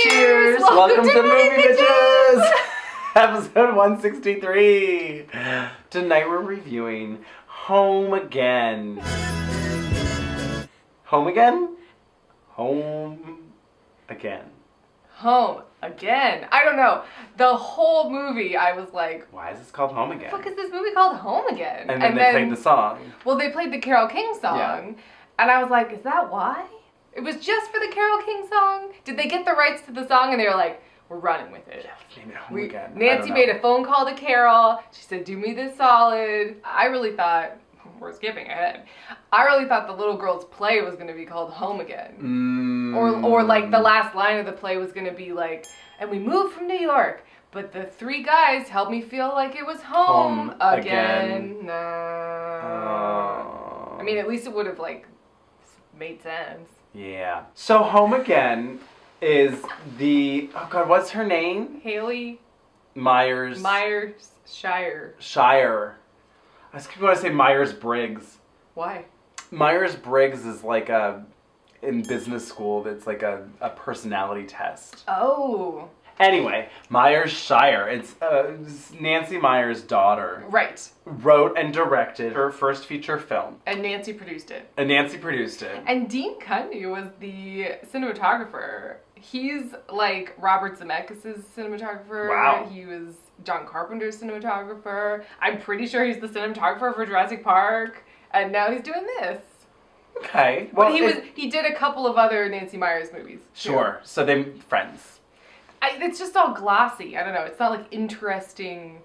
Cheers! Welcome to Movie Bitches! Episode 163. Tonight we're reviewing Home Again. Home Again? Home Again. Home Again. I don't know. The whole movie, I was like, why is this called Home Again? what the fuck is this movie called Home Again? And then they played the song. Well, they played the Carole King song. Yeah. And I was like, is that why? It was just for the Carole King song? Did they get the rights to the song and they were like, we're running with it? Yeah, let's name it Home Again. Nancy made a phone call to Carole. She said, do me this solid. I really thought, we're skipping ahead. I really thought the little girl's play was going to be called Home Again. Or like the last line of the play was going to be like, and we moved from New York, but the three guys helped me feel like it was home again. No. I mean, at least it would have like made sense. Yeah. So Home Again is the, oh God, what's her name? Hallie Meyers-Shyer. Shyer. I was going to say Myers-Briggs. Why? Myers-Briggs is like in business school, it's like a personality test. Oh. Anyway, Meyers-Shyer, it's Nancy Meyers' daughter. Right. Wrote and directed her first feature film. And Nancy produced it. And Dean Cundey was the cinematographer. He's like Robert Zemeckis' cinematographer. Wow. He was John Carpenter's cinematographer. I'm pretty sure he's the cinematographer for Jurassic Park. And now he's doing this. Okay. Well, he did a couple of other Nancy Meyers movies. Sure. Too. So they're friends. It's just all glossy. I don't know. It's not like interesting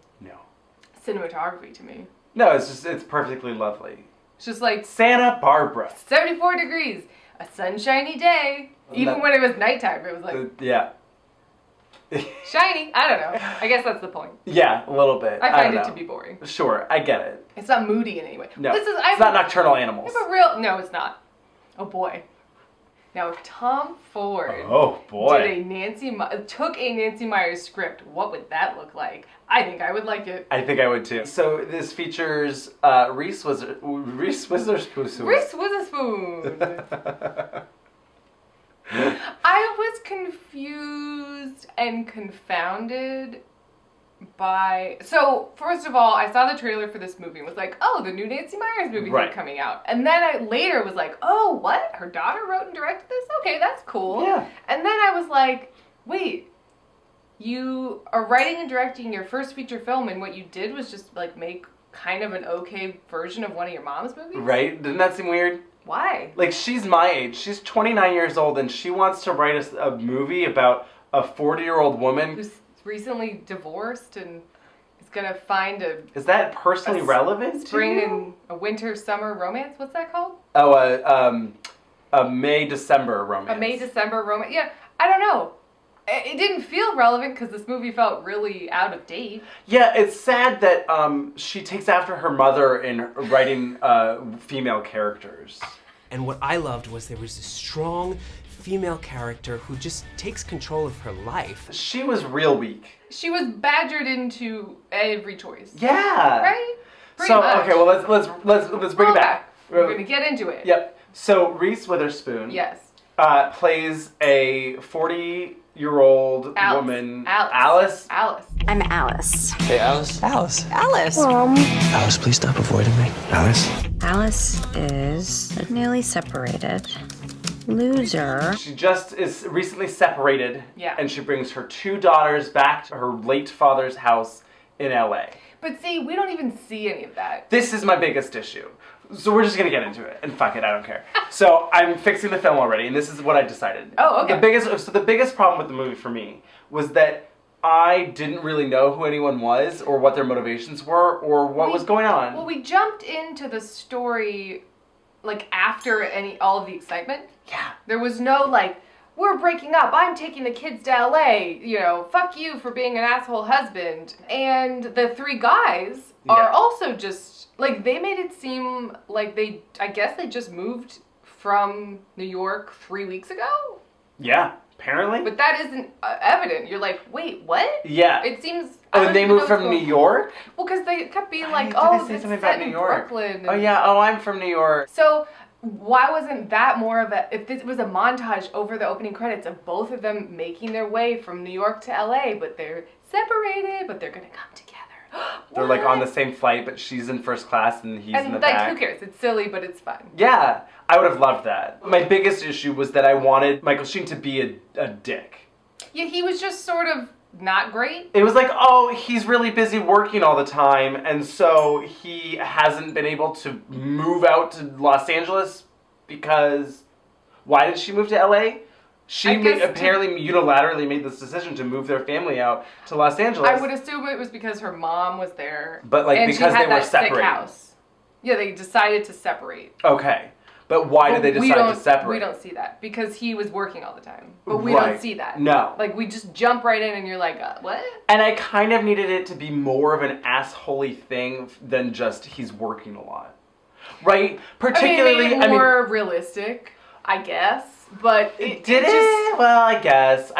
cinematography to me. No, it's perfectly lovely. It's just like Santa Barbara. 74 degrees, a sunshiny day. Even when it was nighttime, it was like yeah. shiny. I don't know. I guess that's the point. Yeah, a little bit. I find it to be boring. Sure, I get it. It's not moody in any way. No, it's not Nocturnal Animals. No, it's not. Oh boy. Now, if Tom Ford took a Nancy Meyers script, what would that look like? I think I would like it. I think I would too. So this features Reese Witherspoon. Reese Witherspoon. I was confused and confounded by... So, first of all, I saw the trailer for this movie and was like, oh, the new Nancy Meyers movie is coming out. And then I later was like, oh, what? Her daughter wrote and directed this? Okay, that's cool. Yeah. And then I was like, wait, you are writing and directing your first feature film and what you did was just like make kind of an okay version of one of your mom's movies? Right? Doesn't that seem weird? Why? Like, she's my age. She's 29 years old and she wants to write a movie about a 40-year-old woman who's recently divorced and is gonna find Is that personally relevant? Spring and a winter summer romance? What's that called? Oh, a May-December romance. A May-December romance. Yeah, I don't know. It didn't feel relevant because this movie felt really out of date. Yeah, it's sad that she takes after her mother in writing female characters. And what I loved was there was a strong female character who just takes control of her life. She was real weak. She was badgered into every choice. Yeah. Right? Pretty so much. Okay, well let's bring it back. We're gonna get into it. Yep. So Reese Witherspoon. Yes. Plays a 40-year-old woman. Alice. I'm Alice. Hey, Alice. Alice. Alice, please stop avoiding me. Alice. Alice is a newly separated loser. She just is recently separated. Yeah. And she brings her two daughters back to her late father's house in LA. But see, we don't even see any of that. This is my biggest issue. So we're just gonna get into it, and fuck it, I don't care. So I'm fixing the film already, and this is what I decided. Oh, okay. The biggest problem with the movie for me was that I didn't really know who anyone was, or what their motivations were, or what was going on. Well, we jumped into the story, like, after all of the excitement. Yeah. There was no, like, we're breaking up, I'm taking the kids to LA, fuck you for being an asshole husband. And the three guys are also just, like, they made it seem like I guess they just moved from New York 3 weeks ago? Yeah, apparently. But that isn't evident. You're like, wait, what? Yeah. It seems... Oh, and they moved from New York? Well, because they kept being like, Did oh, they say it's something set about New in York? Brooklyn. Oh, yeah, I'm from New York. So... Why wasn't that more of a, if this was a montage over the opening credits of both of them making their way from New York to LA, but they're separated, but they're gonna come together. They're like on the same flight, but she's in first class and he's in the back. Who cares? It's silly, but it's fun. Yeah, I would have loved that. My biggest issue was that I wanted Michael Sheen to be a dick. Yeah, he was just sort of not great. It was like, oh, he's really busy working all the time, and so he hasn't been able to move out to Los Angeles because why did she move to LA? She apparently unilaterally made this decision to move their family out to Los Angeles. I would assume it was because her mom was there. But like and because she had they were that sick separated. house. Yeah, they decided to separate. Okay. But why did they decide to separate? We don't see that because he was working all the time. But we Right. don't see that. No. Like we just jump right in and you're like, what? And I kind of needed it to be more of an assholey thing than just he's working a lot. Right? Particularly, I mean, more realistic, I guess. But it did it? just, Well, I guess.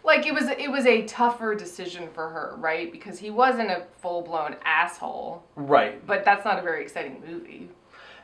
like it was a tougher decision for her, right? Because he wasn't a full-blown asshole. Right. But that's not a very exciting movie.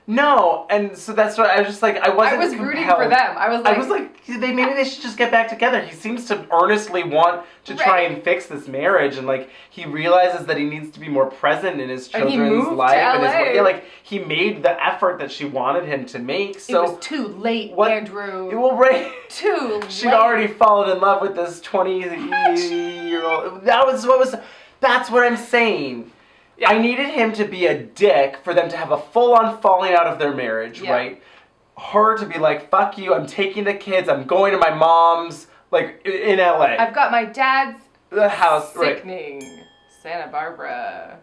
No, and so that's what I was just like, I was rooting for them. I was like, maybe they should just get back together. He seems to earnestly want to try and fix this marriage, and like he realizes that he needs to be more present in his children's life. And like he made the effort that she wanted him to make. So it was too late, Andrew. Well, right. Too late. She'd already fallen in love with this 20-year-old. That's what I'm saying. Yeah. I needed him to be a dick for them to have a full-on falling out of their marriage, right? Her to be like, fuck you, I'm taking the kids, I'm going to my mom's, like, in LA. I've got my dad's house, sickening Santa Barbara.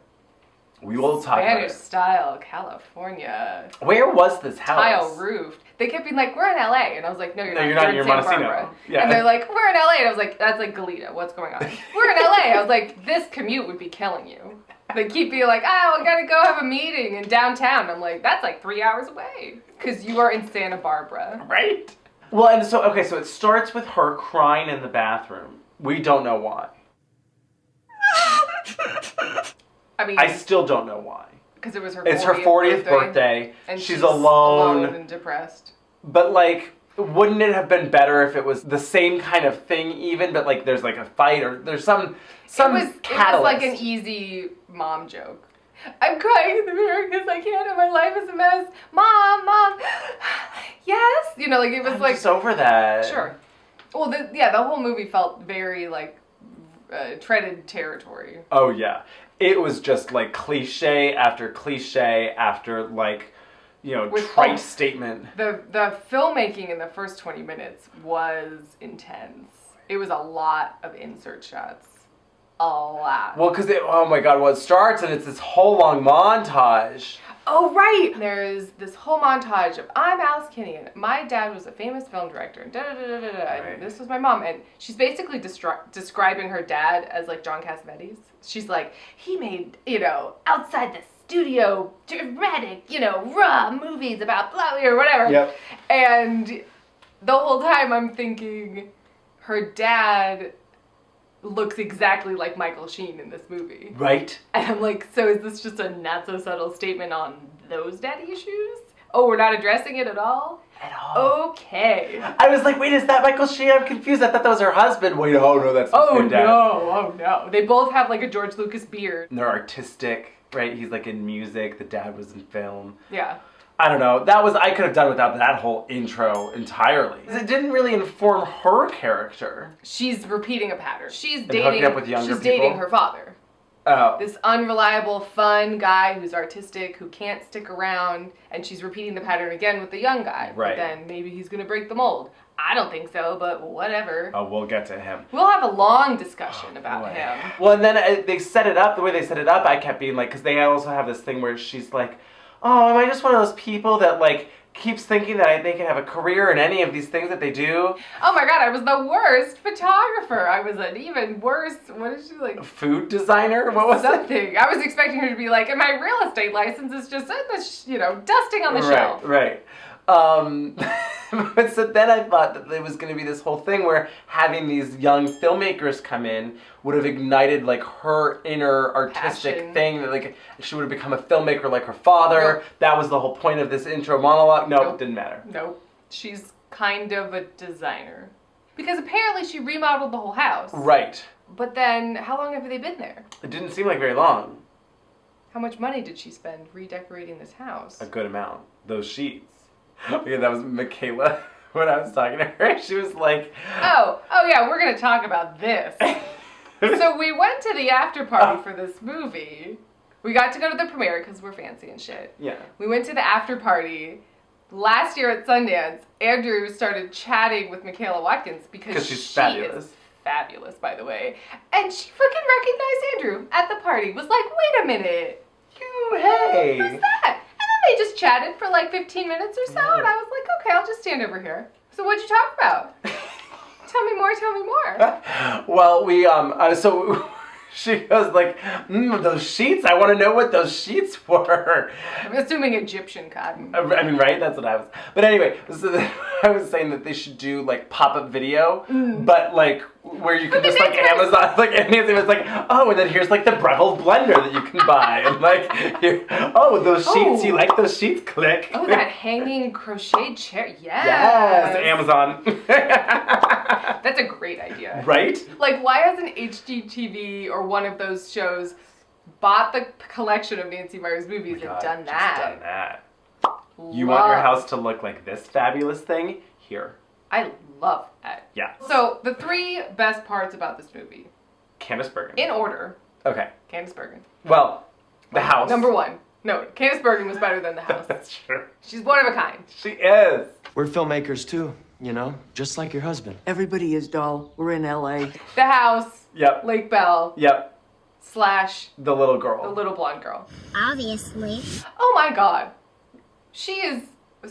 We will talk about it. Spanish style, California. Where was this house? Tile roofed. They kept being like, we're in LA. And I was like, no, you're not. You're not. You're in Santa Montecito. Barbara. Yeah. And they're like, we're in LA. And I was like, that's like Goleta. What's going on? We're in LA. I was like, this commute would be killing you. They keep being like, we gotta go have a meeting in downtown. I'm like, that's like 3 hours away. Because you are in Santa Barbara. Right. Well, and so, okay, so it starts with her crying in the bathroom. We don't know why. I mean, I still don't know why. Because it was her 40th It's her 40th birthday. And she's alone and depressed. But like, wouldn't it have been better if it was the same kind of thing even, but like there's like a fight or there's some catalyst. It was like an easy mom joke. I'm crying in the mirror because I can't and my life is a mess. Mom, yes? You know, like it was I'm just over that. Sure. Well, the whole movie felt very like treaded territory. Oh yeah. It was just like cliche after like, you know, trite statement. The filmmaking in the first 20 minutes was intense. It was a lot of insert shots. A lot. Well, because oh my god, well, it starts and it's this whole long montage. Oh, right! There's this whole montage of, I'm Alice Kinney, and my dad was a famous film director, and da-da-da-da-da, and this was my mom, and she's basically describing her dad as, like, John Cassavetes. She's like, he made, you know, outside the studio, dramatic, you know, raw movies about blah, or whatever. Yep. And the whole time I'm thinking, her dad looks exactly like Michael Sheen in this movie. Right. And I'm like, so is this just a not so subtle statement on those daddy issues? Oh, we're not addressing it at all? At all. Okay. I was like, wait, is that Michael Sheen? I'm confused. I thought that was her husband. Wait, oh no, that's her dad. Oh no. They both have like a George Lucas beard. And they're artistic, right? He's like in music. The dad was in film. Yeah. I don't know. I could have done without that whole intro entirely. It didn't really inform her character. She's repeating a pattern. She's hooking up with younger people? dating her father. Oh. This unreliable, fun guy who's artistic, who can't stick around, and she's repeating the pattern again with the young guy. Right. But then maybe he's gonna break the mold. I don't think so, but whatever. Oh, we'll get to him. We'll have a long discussion about him. Well, and then they set it up, the way they set it up, I kept being like, because they also have this thing where she's like, oh, am I just one of those people that, like, keeps thinking that they can have a career in any of these things that they do? Oh my god, I was the worst photographer. I was an even worse, what is she like? Food designer? What was something? I was expecting her to be like, and my real estate license is just, you know, dusting on the shelf. Right. So then I thought that there was going to be this whole thing where having these young filmmakers come in would have ignited like her inner artistic Passion. thing, that like she would have become a filmmaker like her father. Nope. That was the whole point of this intro monologue. No, Nope. it didn't matter. Nope. She's kind of a designer. Because apparently she remodeled the whole house. Right. But then, how long have they been there? It didn't seem like very long. How much money did she spend redecorating this house? A good amount. Those sheets. Okay, that was Michaela when I was talking to her. She was like, Oh yeah, we're gonna talk about this. So we went to the after party for this movie. We got to go to the premiere because we're fancy and shit. yeah. We went to the after party. Last year at Sundance, Andrew started chatting with Michaela Watkins because she's she fabulous. is fabulous, by the way. And she fucking recognized Andrew at the party. Was like, wait a minute. Hey. Who's that? And then they just chatted for like 15 minutes or so, and I was like, okay, I'll just stand over here. So what'd you talk about? Tell me more. Well, we, so she goes like, those sheets, I want to know what those sheets were. I'm assuming Egyptian cotton. I mean, right? That's what I was. But anyway, so I was saying that they should do like pop-up video, but like where you can But just the like next one- Amazon, like and Nancy was like, oh, and then here's like the Breville blender that you can buy, and like, here, oh, those sheets, you like those sheets? Click. Oh, that hanging crochet chair. Yes. Yes, Amazon. That's a great idea. Right? Like, why hasn't HGTV or one of those shows bought the collection of Nancy Meyers movies and done Just that? done that. You want your house to look like this fabulous thing? Here. I love that. Yeah. So, the three best parts about this movie, Candice Bergen. in order, Okay. Candice Bergen. Well, the house. Number one. No, Candice Bergen was better than the house. That's true. She's one of a kind. She is. We're filmmakers too, you know, just like your husband. Everybody is, doll. We're in LA. The house, Yep. Lake Bell, Yep. / The little girl. the little blonde girl. Obviously. Oh my god. She is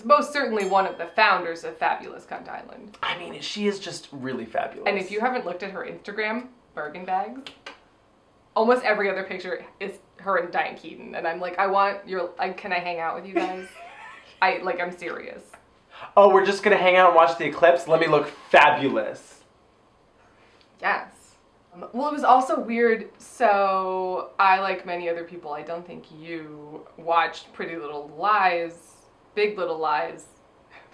most certainly one of the founders of Fabulous Cunt Island. I mean, she is just really fabulous. And if you haven't looked at her Instagram, Bergen bags, almost every other picture is her and Diane Keaton. And I'm like, can I hang out with you guys? I'm serious. Oh, we're just gonna hang out and watch the eclipse? Let me look fabulous. Yes. Well, it was also weird. So I, like many other people, I don't think you watched Pretty Little Lies, Big Little Lies,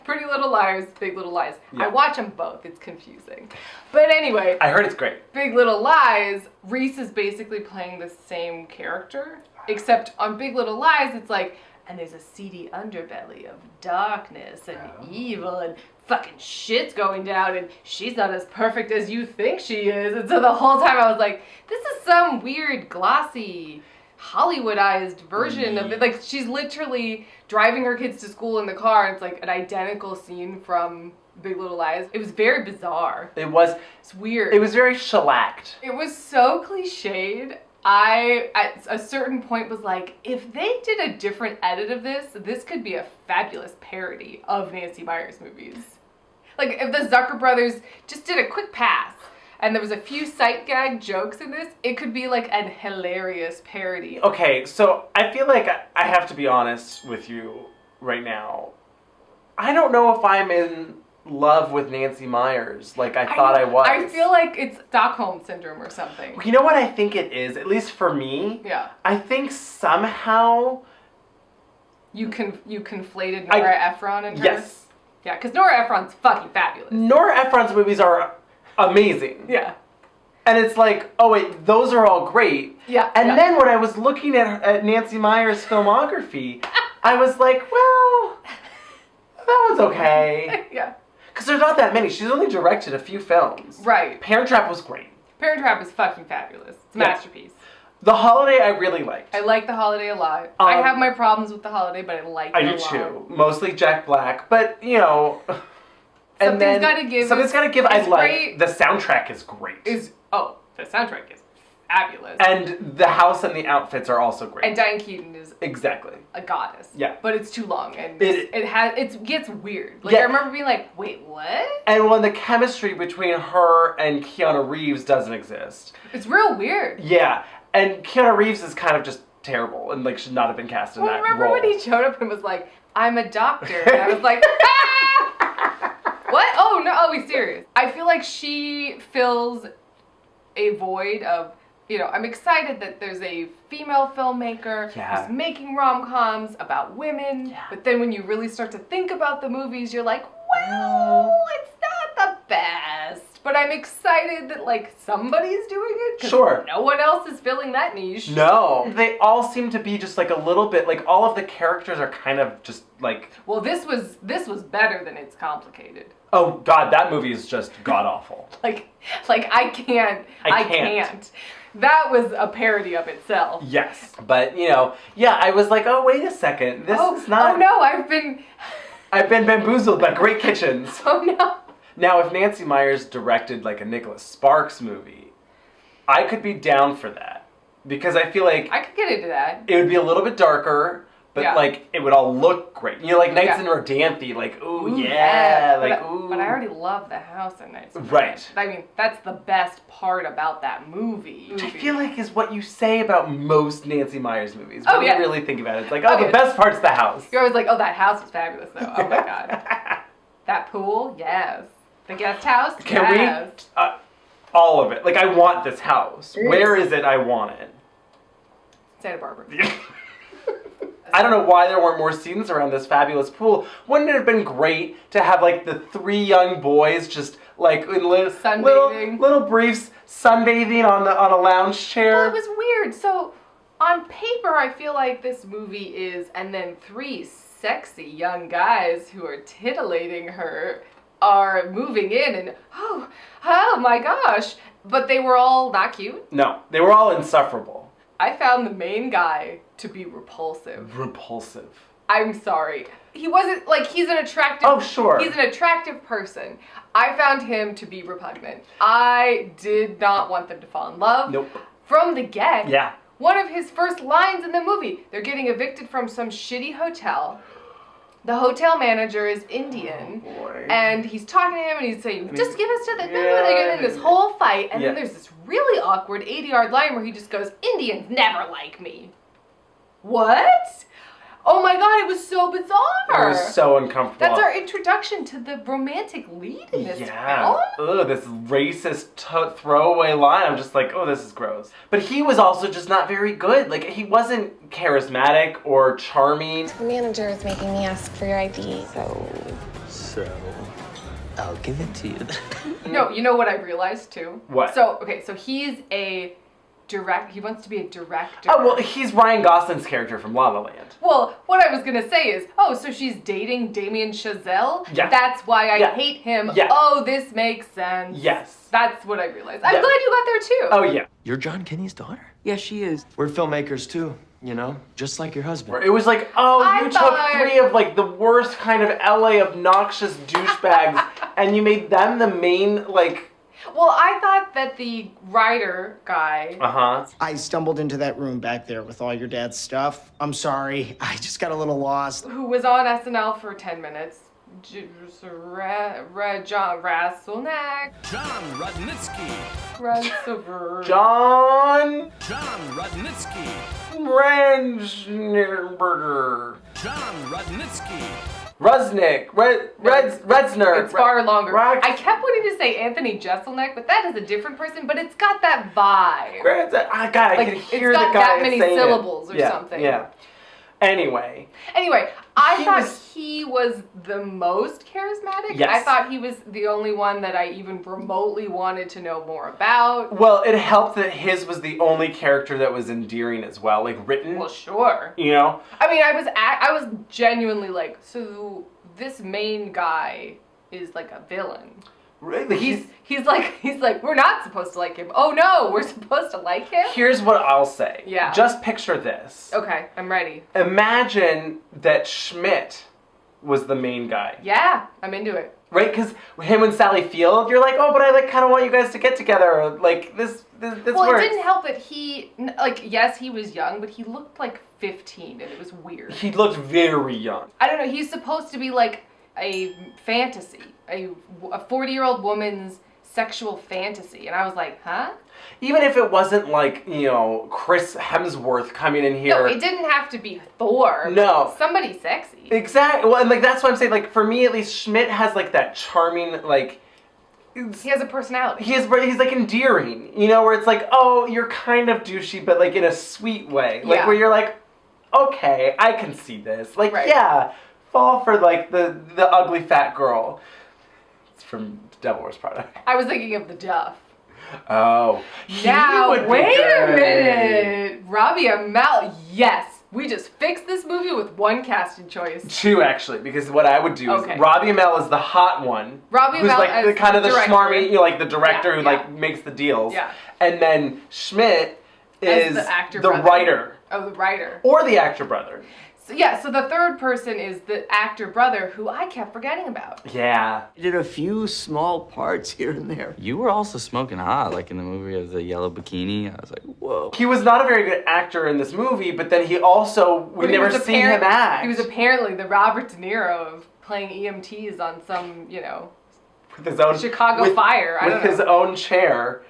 Pretty Little Liars, Big Little Lies. Yeah. I watch them both. It's confusing. But anyway, I heard it's great. Big Little Lies, Reese is basically playing the same character, except on Big Little Lies, it's like, and there's a seedy underbelly of darkness and evil and fucking shit's going down and she's not as perfect as you think she is. And so the whole time I was like, this is some weird, glossy, Hollywoodized version of it. Like, she's literally driving her kids to school in the car and it's like an identical scene from Big Little Lies. It was very bizarre. It's weird. It was very shellacked. It was so cliched. I, at a certain point, was like, if they did a different edit of this could be a fabulous parody of Nancy Meyers movies. Like, if the Zucker brothers just did a quick pass and there was a few sight gag jokes in this, it could be like an hilarious parody. Okay, so I feel like I have to be honest with you right now. I don't know if I'm in love with Nancy Meyers like I thought I was. I feel like it's Stockholm Syndrome or something. You know what I think it is, at least for me? Yeah. I think somehow... You conflated Nora Ephron and her? Yes. Yeah, because Nora Ephron's fucking fabulous. Nora Ephron's movies are amazing. Yeah. And it's like, oh wait, those are all great. Yeah. And yeah. then when I was looking at Nancy Meyers' filmography, I was like, well, that was okay. Yeah. Because there's not that many. She's only directed a few films. Right. Parent Trap was great. Parent Trap is fucking fabulous. It's a masterpiece. The Holiday I really liked. I like The Holiday a lot. I have my problems with The Holiday, but I like it a lot. I do too. Mostly Jack Black, but you know. And Something's Gotta Give. Something's Gotta Give. I It's like. great. The soundtrack is great. The soundtrack is fabulous. And the house and the outfits are also great. And Diane Keaton is exactly a goddess. Yeah. But it's too long and It gets weird. Like Yeah. I remember being like, wait, what? And when the chemistry between her and Keanu Reeves doesn't exist. It's real weird. Yeah. And Keanu Reeves is kind of just terrible and like should not have been cast in that Remember role. when he showed up and was like, I'm a doctor? And I was like, ah! What? Oh, no. Oh, he's serious. I feel like she fills a void of, I'm excited that there's a female filmmaker who's making rom-coms about women, but then when you really start to think about the movies, you're like, well, it's not the best. But I'm excited that, somebody's doing it. Sure. No one else is filling that niche. No. They all seem to be just, a little bit, all of the characters are kind of just, Well, this was better than It's Complicated. Oh, God, that movie is just god-awful. I can't. That was a parody of itself. Yes. But, I was like, oh, wait a second. This is not... Oh, no, I've been bamboozled by Great Kitchens. Oh, no. Now, if Nancy Meyers directed, a Nicholas Sparks movie, I could be down for that. Because I feel like... I could get into that. It would be a little bit darker, but, it would all look great. Nights in Rodanthe, ooh, yeah. But I already love the house in Nights in Rodanthe. Right. I mean, that's the best part about that movie. Which I feel like is what you say about most Nancy Meyers movies. Oh, when yeah. you really think about it. It's the best part's the house. You're always like, oh, that house was fabulous, though. Oh, my God. That pool? Yes. The guest house? Can yes. we? All of it. I want this house. Where is it? I want it. Santa Barbara. I don't know why there weren't more scenes around this fabulous pool. Wouldn't it have been great to have the 3 young boys just in little briefs sunbathing on a lounge chair? Well, it was weird. So on paper, I feel like this movie is, and then 3 sexy young guys who are titillating her are moving in and oh my gosh, but they were all not cute. No, they were all insufferable. I found the main guy to be repulsive. Repulsive. I'm sorry. He wasn't he's an attractive. Oh, sure. He's an attractive person. I found him to be repugnant. I did not want them to fall in love. Nope. From the get. Yeah. One of his first lines in the movie, they're getting evicted from some shitty hotel. The hotel manager is Indian, and he's talking to him, and he's saying, just give us to the... They get in this whole fight, and then there's this really awkward 80-yard line where he just goes, Indians never like me. What? Oh my God, it was so bizarre. It was so uncomfortable. That's our introduction to the romantic lead in this film. Ugh, this racist throwaway line. I'm just like, oh, this is gross. But he was also just not very good. He wasn't charismatic or charming. The manager is making me ask for your ID, So, I'll give it to you. No, you know what I realized too? What? So he's he wants to be a director. Oh, well, he's Ryan Gosling's character from La La Land. Well, what I was going to say is, so she's dating Damien Chazelle? Yeah. That's why I hate him. Yeah. Oh, this makes sense. Yes. That's what I realized. I'm glad you got there too. Oh, yeah. You're John Kenny's daughter? Yes, she is. We're filmmakers too, just like your husband. It was took 3 of the worst kind of LA obnoxious douchebags and you made them the main, Well, I thought that the writer guy... I stumbled into that room back there with all your dad's stuff. I'm sorry. I just got a little lost. Who was on SNL for 10 minutes. John Rasselnack. John Rudnitsky. John Rudnitsky. Ransnerberger. John Rudnitsky. Redsner. It's far longer. I kept wanting to say Anthony Jeselnik, but that is a different person, but it's got that vibe. God, I can hear the guy It's got that many saying syllables it. or something. Yeah. Anyway, I thought he was the most charismatic. Yes. I thought he was the only one that I even remotely wanted to know more about. Well, it helped that his was the only character that was endearing as well, written. Well, sure. You know? I mean, I was genuinely so this main guy is a villain. Really? He's like, we're not supposed to like him. Oh no, we're supposed to like him? Here's what I'll say. Yeah. Just picture this. Okay, I'm ready. Imagine that Schmidt was the main guy. Yeah, I'm into it. Right? Because him and Sally Field, you're oh, but I kind of want you guys to get together. This well, works. It didn't help that he, yes, he was young, but he looked 15, and it was weird. He looked very young. I don't know, he's supposed to be a fantasy, a 40-year-old woman's sexual fantasy. And I was like, huh? Even if it wasn't like, Chris Hemsworth coming in here. No, it didn't have to be Thor. No. Somebody sexy. Exactly. Well, and like that's what I'm saying. Like for me, at least, Schmidt has like that charming like. He has a personality. He's like endearing, where it's like, oh, you're kind of douchey, but like in a sweet way, like where you're like, okay, I can see this. Like, yeah, fall for like the ugly fat girl. It's from Devil Wears Prada. I was thinking of the Duff. Oh. Now, wait a minute. Robbie Amell, yes. We just fixed this movie with one casting choice. Two, actually, because what I would do is Robbie Amell is the hot one. Robbie who's Amell like the kind of the smarmy, like the director who yeah. like makes the deals. Yeah. And then Schmidt is the actor the brother. writer. Oh, the writer. Or the actor brother. So, yeah, so the third person is the actor brother who I kept forgetting about. Yeah. He did a few small parts here and there. You were also smoking hot, like in the movie of the yellow bikini. I was like, whoa. He was not a very good actor in this movie, but then he also, we never see him act. He was apparently the Robert De Niro of playing EMTs on some, with his own Chicago Fire. With his own chair.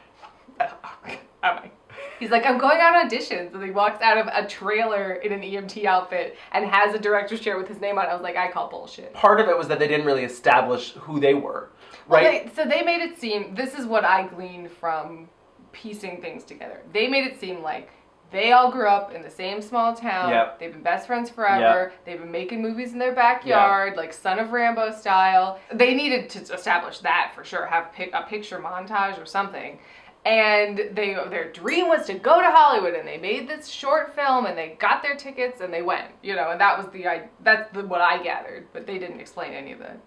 He's like, I'm going out on auditions. And he walks out of a trailer in an EMT outfit and has a director's chair with his name on it. I was like, I call bullshit. Part of it was that they didn't really establish who they were, right? Well, so they made it seem, this is what I gleaned from piecing things together. They made it seem like they all grew up in the same small town. Yep. They've been best friends forever. Yep. They've been making movies in their backyard, like Son of Rambo style. They needed to establish that for sure, have a picture montage or something. And their dream was to go to Hollywood, and they made this short film, and they got their tickets, and they went, and that was what I gathered, but they didn't explain any of that.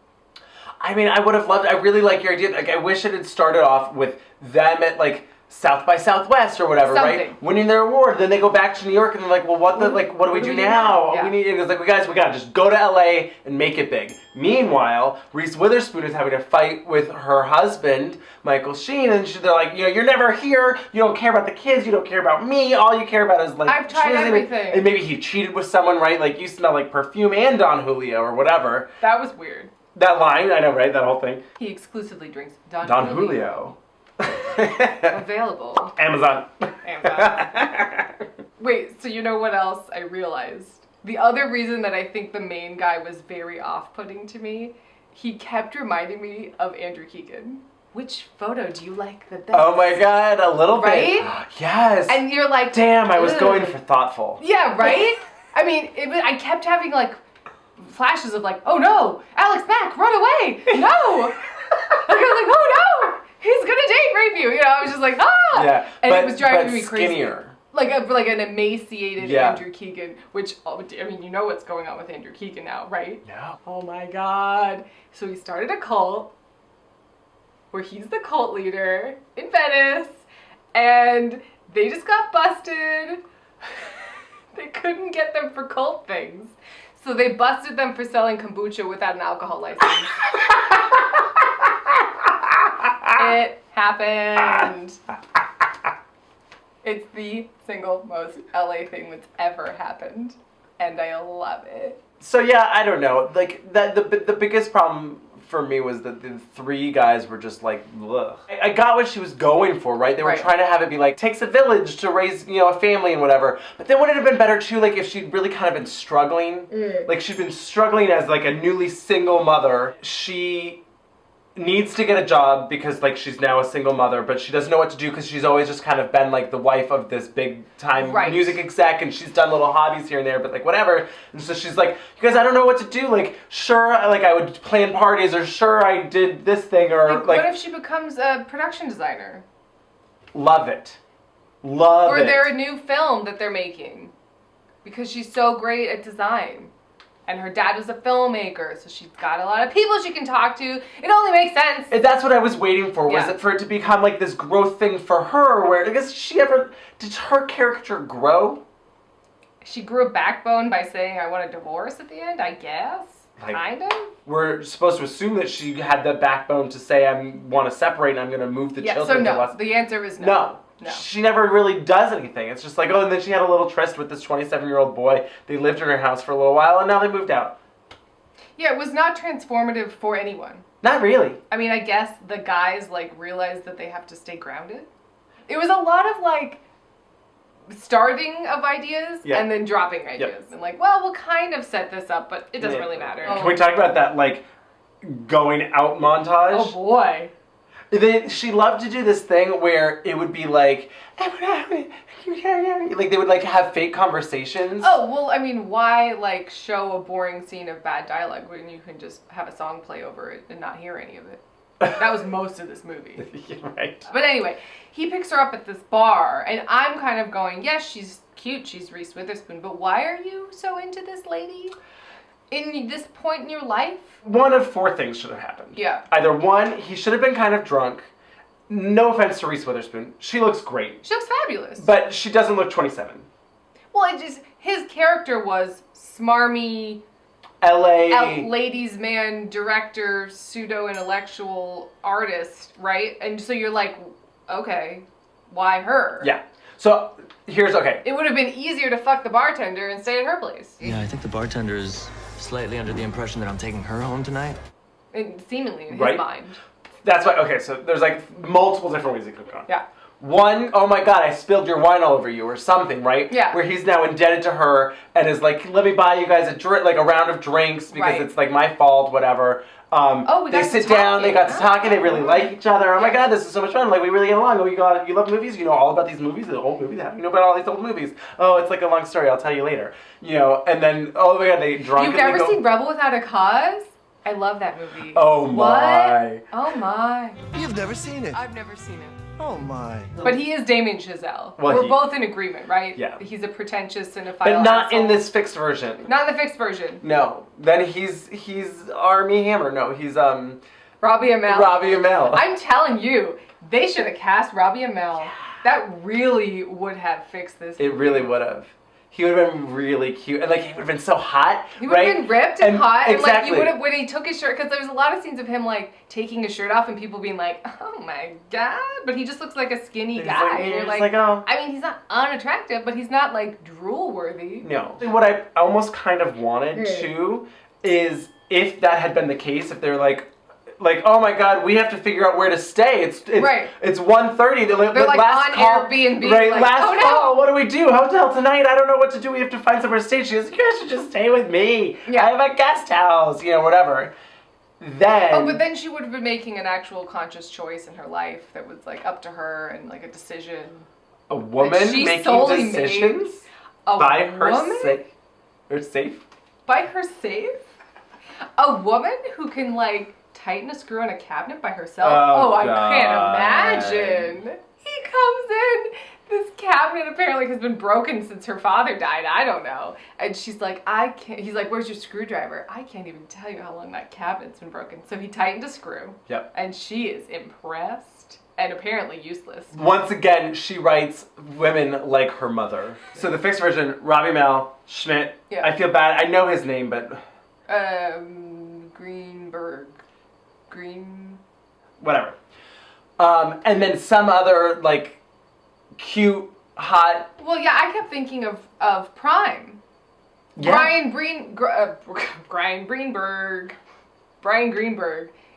I mean, I would have loved, I really like your idea, like, I wish it had started off with them at, like, South by Southwest or whatever, right? Winning their award, then they go back to New York, and they're like, well, what do we do now? Yeah. We need, and it's like, we gotta just go to LA and make it big. Meanwhile, Reese Witherspoon is having a fight with her husband, Michael Sheen, and they're like, you're never here, you don't care about the kids, you don't care about me, all you care about is like, I've tried everything. And maybe he cheated with someone, right? Like, you smell like perfume and Don Julio or whatever. That was weird. That line, I know, right? That whole thing. He exclusively drinks Don Julio. Available. Amazon. Wait, so you know what else I realized? The other reason that I think the main guy was very off-putting to me, he kept reminding me of Andrew Keegan. Which photo do you like the best? Oh my god, a little bit. Right? Yes. And you're like, damn, I was ugh. going for thoughtful. Yeah, right? I mean, I kept having like flashes of like, oh no, Alex Mack, run away! No! Like I was like, oh no! He's gonna date rape you! I was just like, ah! Yeah, and it was driving me skinnier. crazy. Like an emaciated Andrew Keegan, which, I mean, you know what's going on with Andrew Keegan now, right? Yeah. Oh my god. So he started a cult where he's the cult leader in Venice, and they just got busted. They couldn't get them for cult things. So they busted them for selling kombucha without an alcohol license. It happened. It's the single most LA thing that's ever happened, and I love it. So yeah, I don't know. Like the biggest problem for me was that the three guys were just like, ugh. I got what she was going for, right? They were trying to have it be like, takes a village to raise, a family and whatever. But then wouldn't it have been better too, like if she'd really kind of been struggling? Like she'd been struggling as like a newly single mother. She needs to get a job because like she's now a single mother, but she doesn't know what to do because she's always just kind of been like the wife of this big time music exec, and she's done little hobbies here and there, but like whatever. And so she's like, you guys, I don't know what to do. Like, sure, like I would plan parties, or sure I did this thing, or like what if she becomes a production designer? Love it. Love it. Or they're a new film that they're making because she's so great at design. And her dad was a filmmaker, so she's got a lot of people she can talk to. It only makes sense. And that's what I was waiting for, was it for it to become like this growth thing for her, where I guess did her character grow? She grew a backbone by saying, I want a divorce at the end, I guess. Like, kind of. We're supposed to assume that she had the backbone to say, I want to separate and I'm going to move the children. So no, to West. the answer is no. No. She never really does anything. It's just like, oh, and then she had a little tryst with this 27-year-old boy. They lived in her house for a little while, and now they moved out. Yeah, it was not transformative for anyone. Not really. I mean, I guess the guys, like, realize that they have to stay grounded. It was a lot of, like, starting of ideas and then dropping ideas. And like, well, we'll kind of set this up, but it doesn't really matter. Can we talk about that, like, going out montage? Oh, boy. She loved to do this thing where it would be like, like they would like have fake conversations. Oh, well, I mean, why like show a boring scene of bad dialogue when you can just have a song play over it and not hear any of it? That was most of this movie. Right. But anyway, he picks her up at this bar, and I'm kind of going, yes, she's cute, she's Reese Witherspoon, but why are you so into this lady in this point in your life? One of four things should have happened. Yeah. Either one, he should have been kind of drunk. No offense to Reese Witherspoon. She looks great. She looks fabulous. But she doesn't look 27. Well, his character was smarmy, LA ladies man, director, pseudo-intellectual artist, right? And so you're like, okay, why her? Yeah. So here's okay. It would have been easier to fuck the bartender and stay at her place. Yeah, I think the bartender is slightly under the impression that I'm taking her home tonight. And seemingly in his Right? mind. That's why, okay, so there's like multiple different ways it could have gone. Yeah. One, oh my god, I spilled your wine all over you, or something, right? Yeah. Where he's now indebted to her and is like, let me buy you guys a round of drinks because Right. it's like my fault, whatever. We they got sit to down, they got to talking. talking, they really like each other. Oh my god, this is so much fun. Like, we really get along. Oh, you love movies? You know all about these movies, the old movies? How do you know about all these old movies? Oh, it's like a long story, I'll tell you later. You know, and then, oh my god, they drunk. You've never seen Rebel Without a Cause? I love that movie. Oh my. What? Oh my. You've never seen it. I've never seen it. Oh my. But he is Damien Chazelle. Well, We're both in agreement, right? Yeah. He's a pretentious cinephile. But not in asshole. this fixed version. Not in the fixed version. No. Then he's Armie Hammer. No, he's Robbie Amell. Robbie Amell. I'm telling you, they should have cast Robbie Amell. That really would have fixed this movie. It really would have. He would have been really cute, and like he would have been so hot. He would have been ripped and hot, and exactly. like you would have when he took his shirt, because there's a lot of scenes of him like taking his shirt off and people being like, "Oh my god!" But he just looks like a skinny He's guy. like, and you're he's like, oh. I mean, he's not unattractive, but he's not like drool worthy. No. What I almost kind of wanted too is if that had been the case, if they're like, oh my god, we have to figure out where to stay. It's Right. It's 1:30. They're like last on call, Airbnb, right? like, last oh no. call. What do we do? Hotel tonight? I don't know what to do. We have to find somewhere to stay. She goes, you guys should just stay with me. Yeah. I have a guest house. You know, whatever. Then. Oh, but then she would have been making an actual conscious choice in her life that was like up to her and like a decision. A woman she making solely decisions made a by woman? her safe. By her safe? A woman who can like tighten a screw on a cabinet by herself? Oh, I God. can't imagine. He comes in, this cabinet apparently has been broken since her father died, I don't know. And she's like, he's like, where's your screwdriver? I can't even tell you how long that cabinet's been broken. So he tightened a screw. Yep. And she is impressed and apparently useless. Once again, she writes women like her mother. So the fixed version, Robbie Mel, Schmidt. Yeah. I feel bad. I know his name, but whatever. And then some other like cute, hot. Well, yeah, I kept thinking of Prime. Yeah. Brian Greenberg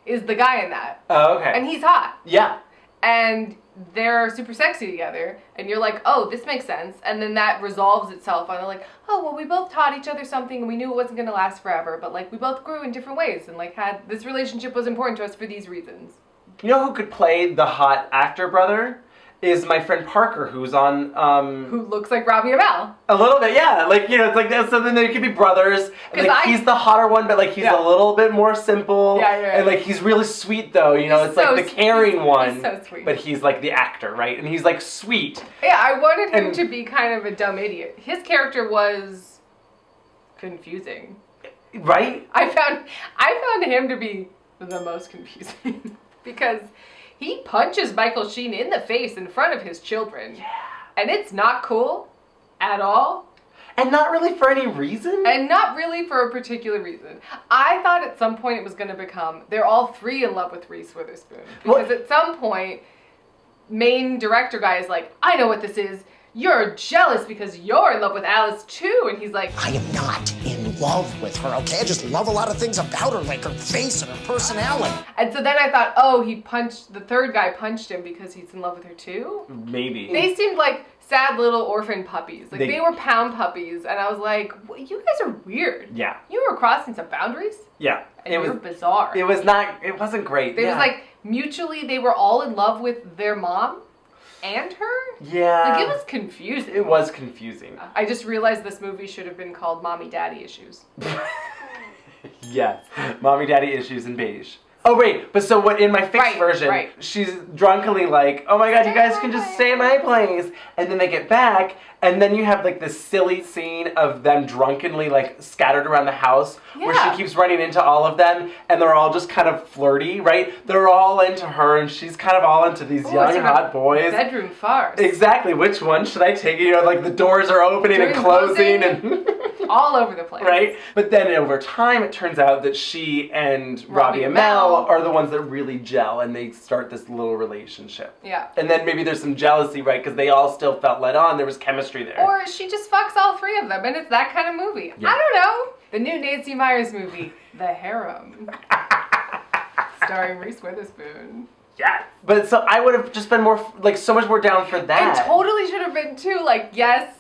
is the guy in that. Oh, okay. And he's hot. Yeah. And they're super sexy together. And you're like, oh, this makes sense. And then that resolves itself. And they're like, oh, well, we both taught each other something and we knew it wasn't going to last forever. But like, we both grew in different ways. And like, had this relationship was important to us for these reasons. You know who could play the hot actor brother? Is my friend Parker, who's on, Who looks like Robbie Amell. A little bit, yeah. Like, you know, it's like that. So then they could be brothers. And like, he's the hotter one, but like he's a little bit more simple. Yeah. And like he's really sweet though. You know, He's it's like so the caring one. He's so sweet. But he's like the actor, right? And he's like sweet. Yeah, I wanted him to be kind of a dumb idiot. His character was confusing. Right? I found him to be the most confusing because he punches Michael Sheen in the face in front of his children. Yeah. And it's not cool at all. And not really for any reason? And not really for a particular reason. I thought at some point it was going to become, they're all three in love with Reese Witherspoon. Because at some point, main director guy is like, I know what this is. you're jealous because you're in love with Alice too. And he's like, I am not in love with her, okay? I just love a lot of things about her, like her face and her personality. and so then I thought, oh, the third guy punched him because he's in love with her too? Maybe. They seemed like sad little orphan puppies. Like they were pound puppies. And I was like, well, you guys are weird. Yeah. You were crossing some boundaries. Yeah. And you're bizarre. It wasn't great. It was like mutually they were all in love with their mom and her. Yeah. Like it was confusing. It was confusing. I just realized this movie should have been called Mommy Daddy Issues. Yes. Mommy Daddy Issues in beige. Oh wait, but so what in my fixed version, she's drunkenly like, oh my god, you guys can just stay at my place. And then they get back, and then you have like this silly scene of them drunkenly like scattered around the house where she keeps running into all of them, and they're all just kind of flirty, right? They're all into her, and she's kind of all into these young hot boys. Bedroom farce. Exactly. Which one should I take? You know, like the doors are opening and closing and all over the place. Right? But then over time, it turns out that she and Robbie Amell are the ones that really gel, and they start this little relationship. Yeah. And then maybe there's some jealousy, right? Because they all still felt let on. There was chemistry there. Or she just fucks all three of them, and it's that kind of movie. Yeah. I don't know. The new Nancy Meyers movie, The Harem. Starring Reese Witherspoon. Yeah. But so I would have just been more, like, so much more down for that. It totally should have been too. Like, yes,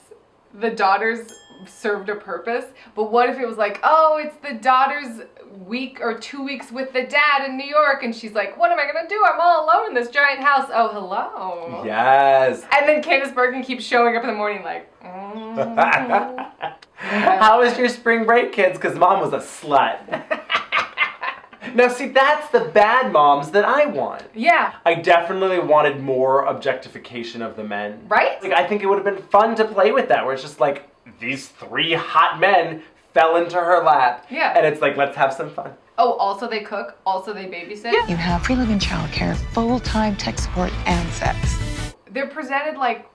the daughters served a purpose, but what if it was like, oh, it's the daughter's week or 2 weeks with the dad in New York, and she's like, what am I gonna do? I'm all alone in this giant house. Oh, hello. Yes. And then Candice Bergen keeps showing up in the morning like, How was your spring break, kids? Because mom was a slut. Now, see, that's the bad moms that I want. Yeah. I definitely wanted more objectification of the men. Right? Like, I think it would have been fun to play with that, where it's just like, these three hot men fell into her lap. Yeah. And it's like, let's have some fun. Oh, also they cook, also they babysit. You have free living childcare, full-time tech support, and sex. They're presented like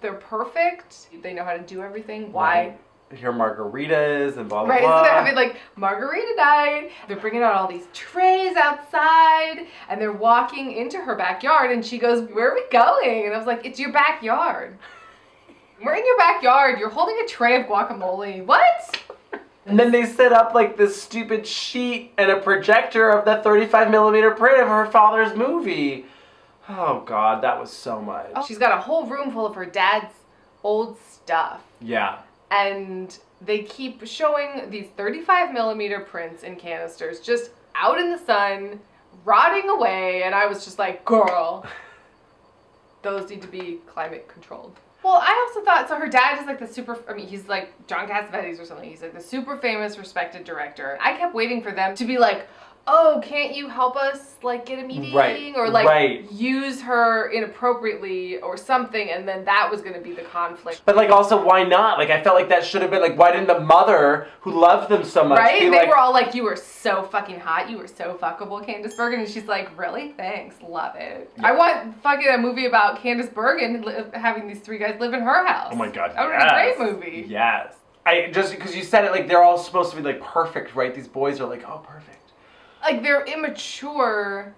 they're perfect. They know how to do everything. Why? Here margaritas and blah, blah, Right, blah. so they're having like margarita night. They're bringing out all these trays outside, and they're walking into her backyard, and she goes, where are we going? And I was like, it's your backyard. We're in your backyard. You're holding a tray of guacamole. What? And then they set up like this stupid sheet and a projector of the 35mm print of her father's movie. Oh God, that was so much. Oh, she's got a whole room full of her dad's old stuff. Yeah. And they keep showing these 35mm prints in canisters just out in the sun, rotting away. And I was just like, girl, those need to be climate controlled. Well, I also thought, so her dad is like the he's like John Cassavetes or something. He's like the super famous, respected director. I kept waiting for them to be like, oh, can't you help us like get a meeting? Right. Or like Right. use her inappropriately or something, and then that was gonna be the conflict. But like also, why not? Like I felt like that should have been like, why didn't the mother who loved them so much Right? be They like, were all like, you were so fucking hot, you were so fuckable, Candice Bergen. And she's like, really? Thanks, love it. Yeah. I want fucking a movie about Candice Bergen having these three guys live in her house. oh my God, That would yes. be a great movie. Yes. I just, because you said it like they're all supposed to be like perfect, right? These boys are like, oh, perfect. Like, they're immature,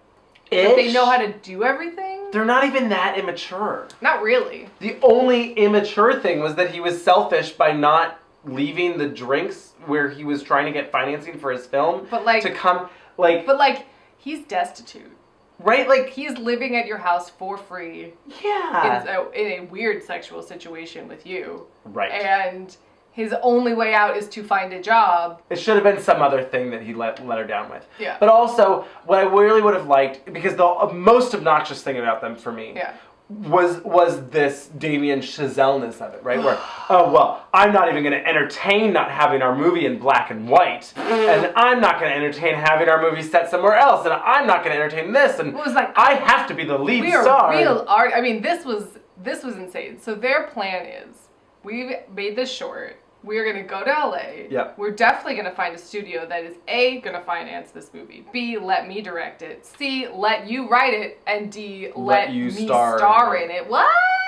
but they know how to do everything. They're not even that immature. Not really. The only immature thing was that he was selfish by not leaving the drinks where he was trying to get financing for his film. But like, to come, like, but like, he's destitute. right? Like, He's living at your house for free. yeah. In a weird sexual situation with you. Right. And his only way out is to find a job. It should have been some other thing that he let her down with. Yeah. But also, what I really would have liked, because the most obnoxious thing about them for me Yeah. was this Damien Chazelleness of it, right? Where, oh, well, I'm not even going to entertain not having our movie in black and white. And I'm not going to entertain having our movie set somewhere else. And I'm not going to entertain this. And It was like, I have to be the lead we are star. real art. I mean, this was insane. So their plan is, we've made this short. We're gonna go to LA. Yep. We're definitely gonna find a studio that is A, gonna finance this movie. B, let me direct it. C, let you write it. And D, let you me star star in in it. What?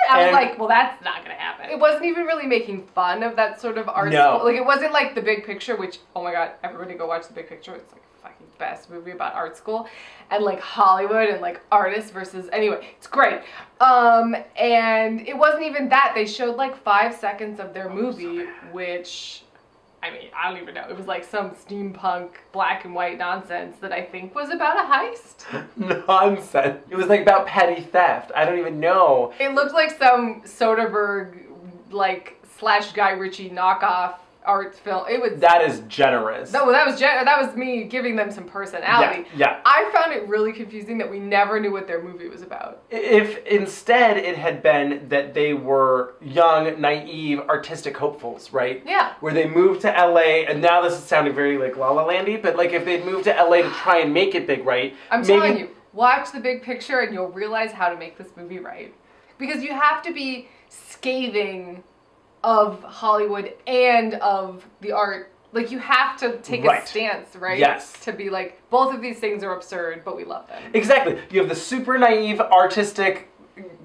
I was And- like, well, that's not gonna happen. It wasn't even really making fun of that sort of art. No. Like, it wasn't like The Big Picture, which, oh my God, everybody go watch The Big Picture. It's like a fucking best movie about art school and like Hollywood and like artists versus, anyway, it's great. And it wasn't even that. They showed like 5 seconds of their movie, which, I mean, I don't even know. It was like some steampunk black and white nonsense that I think was about a heist. Nonsense. It was like about petty theft. I don't even know. It looked like some Soderbergh like / Guy Ritchie knockoff art film. It was. That is generous. No, that was me giving them some personality. Yeah. I found it really confusing that we never knew what their movie was about. If instead it had been that they were young, naive, artistic hopefuls, right? Yeah. Where they moved to LA, and now this is sounding very like La La Landy, but like if they'd moved to LA to try and make it big, right? I'm telling you, watch the big picture and you'll realize how to make this movie right. Because you have to be scathing of Hollywood and of the art. Like, you have to take a stance, right? Yes. To be like, both of these things are absurd, but we love them. Exactly. You have the super naive, artistic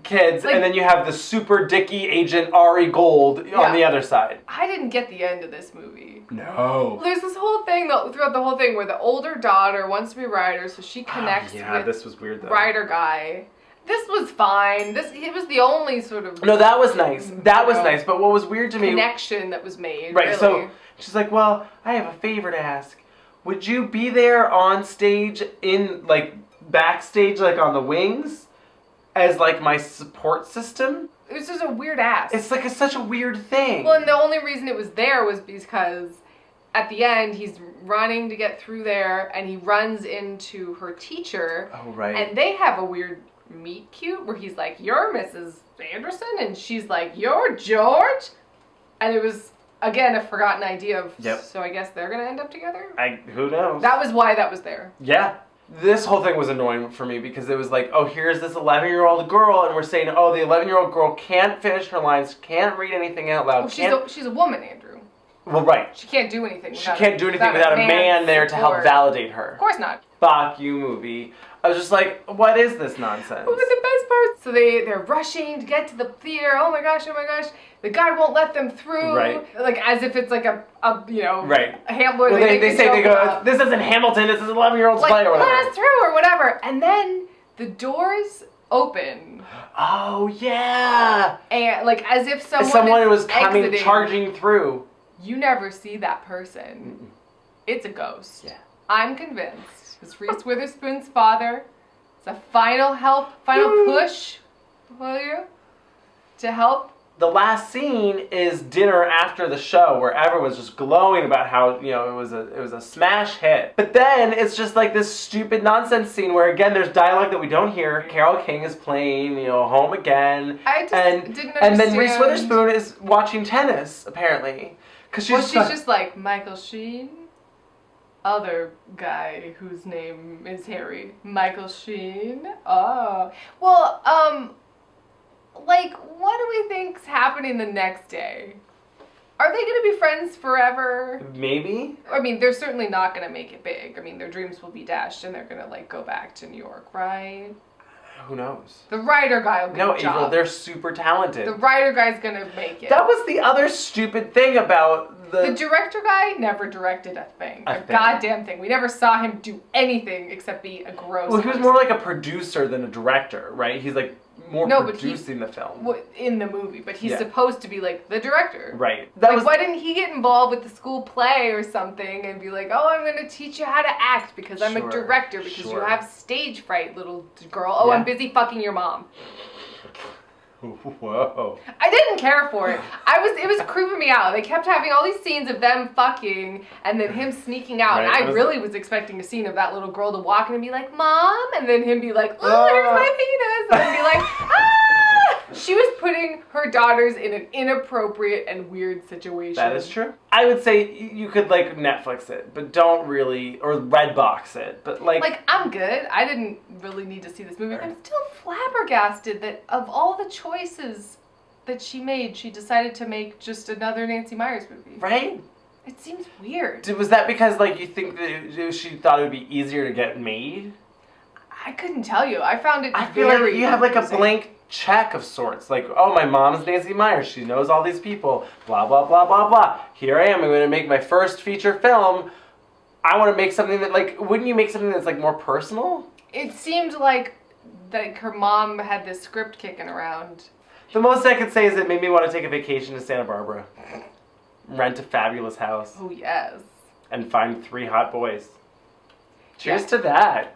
kids, like, and then you have the super dicky agent Ari Gold on the other side. I didn't get the end of this movie. No. There's this whole thing, throughout the whole thing, where the older daughter wants to be a writer, so she connects with this was weird, though. writer guy. This was fine. It was the only sort of... No, that was nice. That was nice, but what was weird to me... Connection that was made, Right, really. So she's like, well, I have a favor to ask. Would you be there on stage in, like, backstage, like, on the wings? As, like, my support system? It was just a weird ask. It's, like, such a weird thing. Well, and the only reason it was there was because at the end, he's running to get through there, and he runs into her teacher. Oh, right. And they have a weird meet cute where he's like, you're Mrs. Anderson, and she's like, you're George. And it was, again, a forgotten idea of, so I guess they're going to end up together? Who knows? That was why that was there. Yeah. This whole thing was annoying for me because it was like, oh, here's this 11-year-old girl, and we're saying, oh, the 11-year-old girl can't finish her lines, can't read anything out loud. Well, she's a woman, Andrew. Well, right. She can't do anything without a man there to help validate her. Of course not. Fuck you, movie. I was just like, what is this nonsense? But the best part, so they're rushing to get to the theater. Oh my gosh. The guy won't let them through. Right. Like, as if it's like a right. Hamilton. Well, they go, this isn't Hamilton, this is an 11-year-old's play or whatever. Let us through or whatever. And then the doors open. Oh, yeah. And, like, as if someone was coming, exiting. charging through. You never see that person. Mm-mm. It's a ghost. Yeah. I'm convinced. It's Reese Witherspoon's father. It's a final push, will you? To help. The last scene is dinner after the show where everyone's just glowing about how, it was a smash hit. But then it's just like this stupid nonsense scene where, again, there's dialogue that we don't hear. Carole King is playing, Home Again. I just didn't understand. And then Reese Witherspoon is watching tennis, apparently. She's just like, Michael Sheen? Other guy whose name is Harry. Michael Sheen? Oh. Well, like, what do we think's happening the next day? Are they going to be friends forever? Maybe. I mean, they're certainly not going to make it big. I mean, their dreams will be dashed and they're going to, like, go back to New York, right? Who knows? The writer guy will get a job. April, they're super talented. The writer guy's going to make it. That was the other stupid thing about the director guy never directed a thing. A goddamn thing. We never saw him do anything except be a gross Well, he was more like a producer than a director, right? He's like producing the film. In the movie, but he's supposed to be like the director. Right. Why didn't he get involved with the school play or something and be like, oh, I'm going to teach you how to act because I'm a director because you have stage fright, little girl. Oh, I'm busy fucking your mom. Whoa. I didn't care for it. It was creeping me out. They kept having all these scenes of them fucking and then him sneaking out. Right. And I really was expecting a scene of that little girl to walk in and be like, Mom, and then him be like, oh, here's my penis, and then be like, ah! She was putting her daughters in an inappropriate and weird situation. That is true. I would say you could like Netflix it, but don't really, or Redbox it, but like I'm good. I didn't really need to see this movie. Right. I'm still flabbergasted that of all the choices that she made, she decided to make just another Nancy Meyers movie. Right? It seems weird. Was that because like you think that she thought it would be easier to get made? I couldn't tell you. I found it. I feel like you have like a blank check of sorts. Like, oh, my mom's Nancy Meyers. She knows all these people. Blah, blah, blah, blah, blah. Here I am. I'm going to make my first feature film. I want to make something that, like, wouldn't you make something that's, like, more personal? It seemed like her mom had this script kicking around. The most I could say is it made me want to take a vacation to Santa Barbara. Rent a fabulous house. Oh, yes. And find 3 hot boys. Cheers to that.